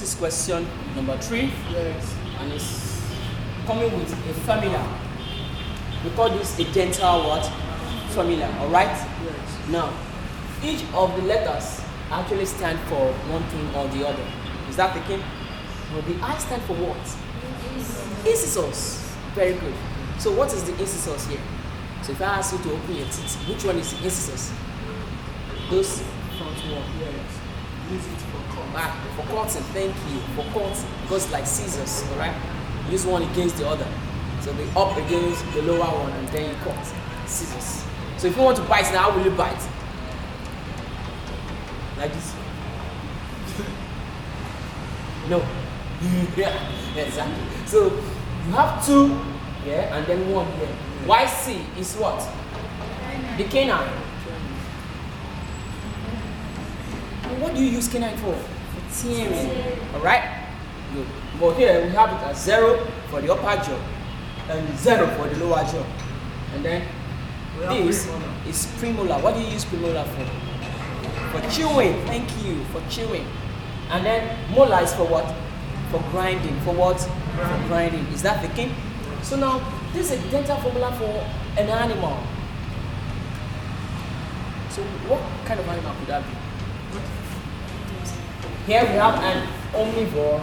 is question number 3. Yes. And it's coming with a formula. We call this a dental what? Formula, alright? Yes. Now, each of the letters actually stand for one thing or the other. Is that the case? Well, the I stand for what? Incisors. Very good. So what is the incisors here? So if I ask you to open your teeth, which one is the incisors? Those front one. Yes. Use it for cut. Ah, for cutting, thank you. For cutting, because like scissors, alright? Use one against the other. So the up against the lower one and then you cut. Scissors. So if you want to bite now, how will you bite? Like this? No. Yeah, exactly. So you have 2 here and then 1 here. YC is what? The canine. What do you use canine for? For tearing. Alright? Good. But here we have it as 0 for the upper jaw and 0 for the lower jaw. And then this is premolar. What do you use premolar for? For chewing. Thank you. For chewing. And then molar is for what? For grinding. For what? For grinding. Is that the king? So now, this is a dental formula for an animal. So what kind of animal could that be? Here we have an omnivore,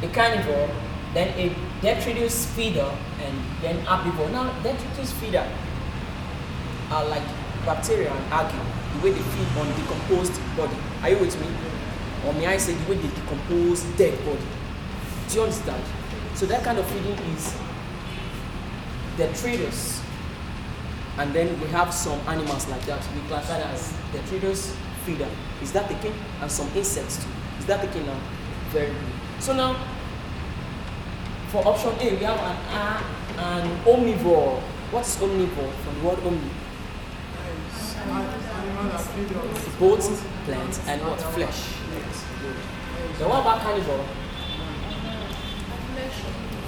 a carnivore, then a detritus feeder, and then herbivore. Now, detritus feeder are like bacteria and algae, the way they feed on decomposed body. Are you with me? Or may I say the way they decompose dead body? Do you understand? So that kind of feeding is detritus. And then we have some animals like that. We classify that as detritus feeder. Is that the king? And some insects too. Is that the king now? Very good. So now, for option A, we have an omnivore. What is omnivore from the word omni? Both plants and what? Flesh. Then what about carnivore?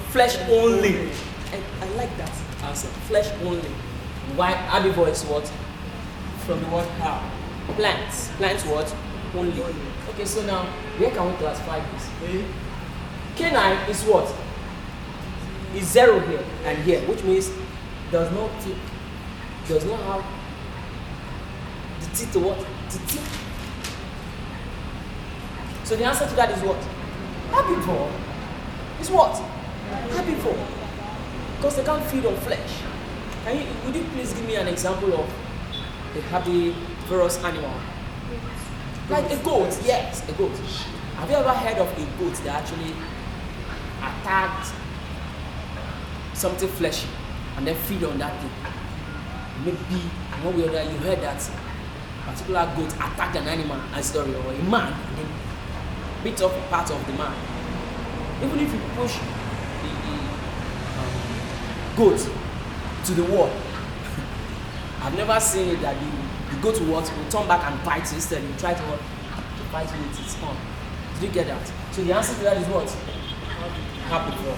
Flesh only. I like that answer. Flesh only. Why herbivore is what? From the word herb. Plants. Plants what? Only. Okay, so now where can we classify this? Canine is what? Is 0 here and here, which means does not teeth. Does not have the teeth to what? The teeth. So the answer to that is what? Herbivore is what? Herbivore. Because they can't feed on flesh. Would you please give me an example of a herbivorous animal? Like a goat, yes, a goat. Have you ever heard of a goat that actually attacked something fleshy and then feed on that thing? Maybe one way or other you heard that particular goat attacked an animal, a story, or a man, and then bit off a part of the man. Even if you push the goat to the wall, I've never seen it that the goat will turn back and bite you. Instead, you try to bite you with its horn. Did you get that? So the answer to that is what? Herbivore.